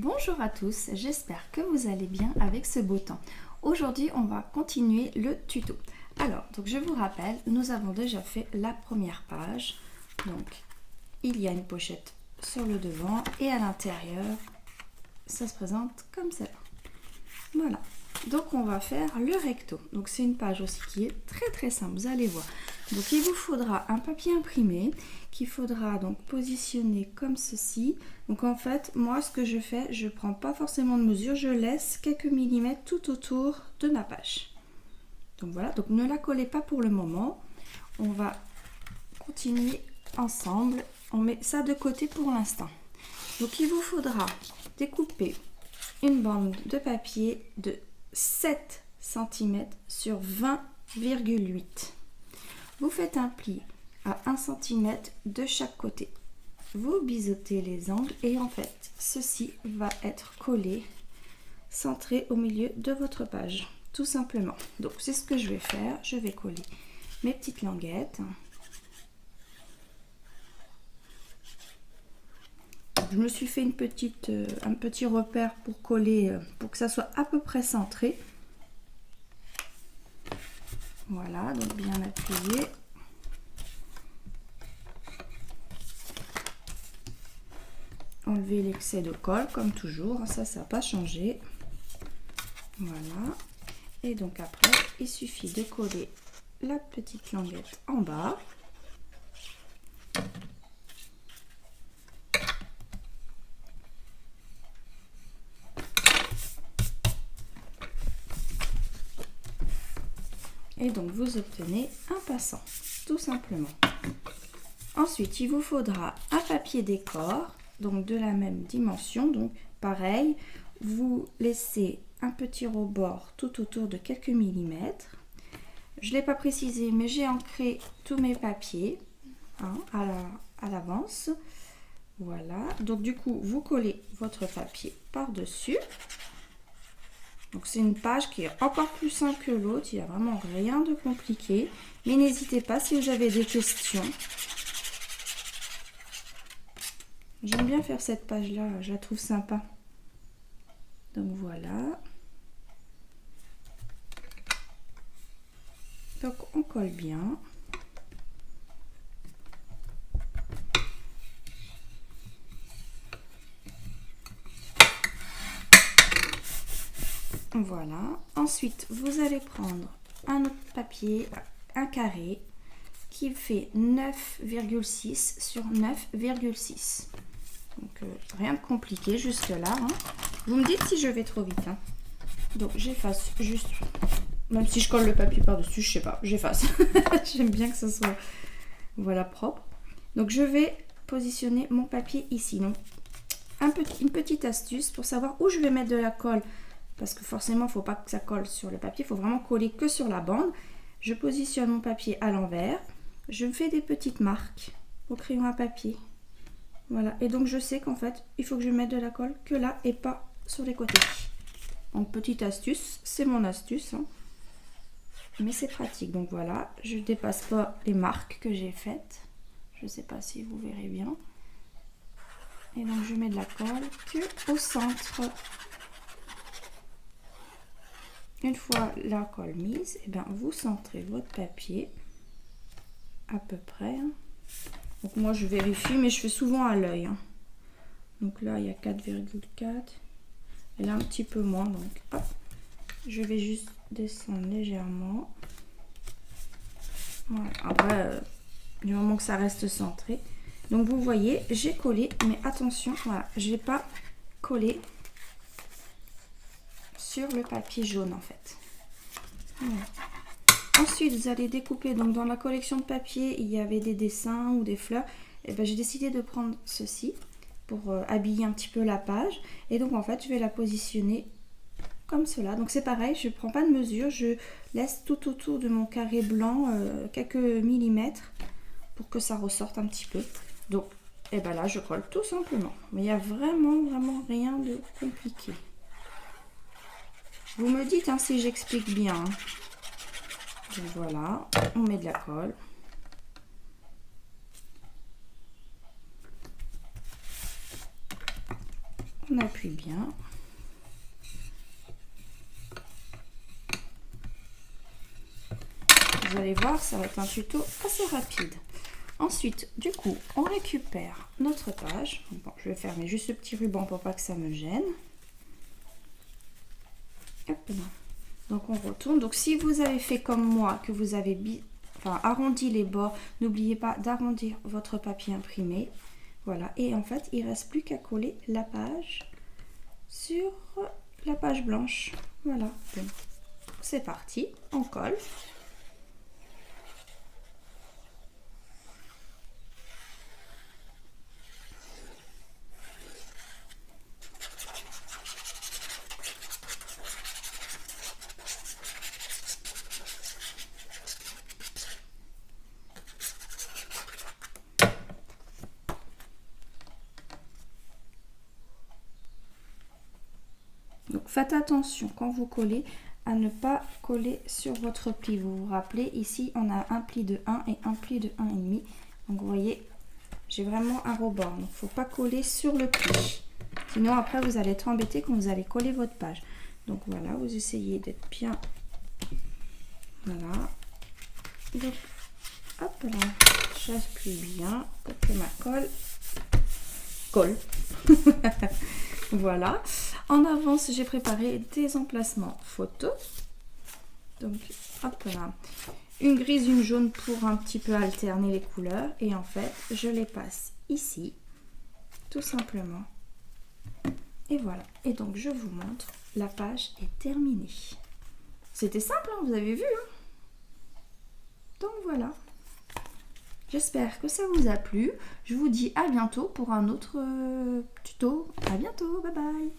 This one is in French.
Bonjour à tous, j'espère que vous allez bien avec ce beau temps. Aujourd'hui, on va continuer le tuto. Alors, donc je vous rappelle, nous avons déjà fait la première page. Donc, il y a une pochette sur le devant et à l'intérieur, ça se présente comme ça. Voilà. Donc, on va faire le recto. Donc, c'est une page aussi qui est très simple, vous allez voir. Donc, il vous faudra un papier imprimé qu'il faudra donc positionner comme ceci. Donc, en fait, moi, ce que je fais, je ne prends pas forcément de mesure, je laisse quelques millimètres tout autour de ma page. Donc, voilà. Donc, ne la collez pas pour le moment. On va continuer ensemble. On met ça de côté pour l'instant. Donc, il vous faudra découper une bande de papier de 7 cm sur 20,8. Vous faites un pli à 1 cm de chaque côté. Vous biseautez les angles et en fait, ceci va être collé, centré au milieu de votre page, tout simplement. Donc, c'est ce que je vais faire. Je vais coller mes petites languettes. Je me suis fait un petit repère pour coller, pour que ça soit à peu près centré. Voilà, donc bien appuyé. Enlever l'excès de colle comme toujours, ça n'a pas changé. Voilà. Et donc après, il suffit de coller la petite languette en bas. Et donc vous obtenez un passant, tout simplement. Ensuite, il vous faudra un papier décor, donc de la même dimension. Donc pareil, vous laissez un petit rebord tout autour de quelques millimètres. Je ne l'ai pas précisé, mais j'ai ancré tous mes papiers à l'avance. Voilà, donc du coup, vous collez votre papier par-dessus. Donc c'est une page qui est encore plus simple que l'autre, il n'y a vraiment rien de compliqué. Mais n'hésitez pas si vous avez des questions. J'aime bien faire cette page-là, je la trouve sympa. Donc voilà. Donc on colle bien. Voilà. Ensuite, vous allez prendre un autre papier, un carré, qui fait 9,6 sur 9,6. Donc, rien de compliqué jusque là. Hein. Vous me dites si je vais trop vite. Hein. Donc, j'efface juste, même si je colle le papier par-dessus, je sais pas, j'efface. J'aime bien que ce soit voilà, propre. Donc, je vais positionner mon papier ici. Donc, une petite astuce pour savoir où je vais mettre de la colle. Parce que forcément, il ne faut pas que ça colle sur le papier. Il faut vraiment coller que sur la bande. Je positionne mon papier à l'envers. Je me fais des petites marques au crayon à papier. Voilà. Et donc, je sais qu'en fait, il faut que je mette de la colle que là et pas sur les côtés. Donc, petite astuce. C'est mon astuce. Hein. Mais c'est pratique. Donc, voilà. Je ne dépasse pas les marques que j'ai faites. Je ne sais pas si vous verrez bien. Et donc, je mets de la colle que au centre. Une fois la colle mise, et bien vous centrez votre papier à peu près. Donc moi je vérifie, mais je fais souvent à l'œil. Donc là il y a 4,4 et là un petit peu moins. Donc hop, je vais juste descendre légèrement. Voilà. Après, du moment que ça reste centré. Donc vous voyez, j'ai collé, mais attention, voilà, je n'ai pas collé sur le papier jaune en fait. Voilà. Ensuite vous allez découper, donc dans la collection de papier il y avait des dessins ou des fleurs, et ben j'ai décidé de prendre ceci pour habiller un petit peu la page. Et donc en fait je vais la positionner comme cela. Donc c'est pareil, je ne prends pas de mesure, je laisse tout autour de mon carré blanc quelques millimètres pour que ça ressorte un petit peu. Donc et ben là je colle tout simplement, mais il n'y a vraiment rien de compliqué. Vous me dites hein, si j'explique bien. Hein. Donc voilà, on met de la colle. on appuie bien. Vous allez voir, ça va être un tuto assez rapide. Ensuite, du coup, on récupère notre page. Bon, je vais fermer juste ce petit ruban pour pas que ça me gêne. Hop là. Donc on retourne. Donc si vous avez fait comme moi, que vous avez arrondi les bords, n'oubliez pas d'arrondir votre papier imprimé. Voilà. Et en fait, il ne reste plus qu'à coller la page sur la page blanche. Voilà. Donc c'est parti. On colle. Donc faites attention quand vous collez à ne pas coller sur votre pli. Vous vous rappelez, ici on a un pli de 1 et un pli de 1,5. Donc vous voyez, j'ai vraiment un rebord. Donc il ne faut pas coller sur le pli. Sinon après vous allez être embêté quand vous allez coller votre page. Donc voilà, vous essayez d'être bien. Voilà. Donc hop là, j'appuie bien pour que ma colle. Voilà. En avance, j'ai préparé des emplacements photos. Donc, hop là. Une grise, une jaune pour un petit peu alterner les couleurs. Et en fait, je les passe ici, tout simplement. Et voilà. Et donc, je vous montre. La page est terminée. C'était simple, hein, vous avez vu. Hein, donc, voilà. J'espère que ça vous a plu. Je vous dis à bientôt pour un autre tuto. À bientôt. Bye bye.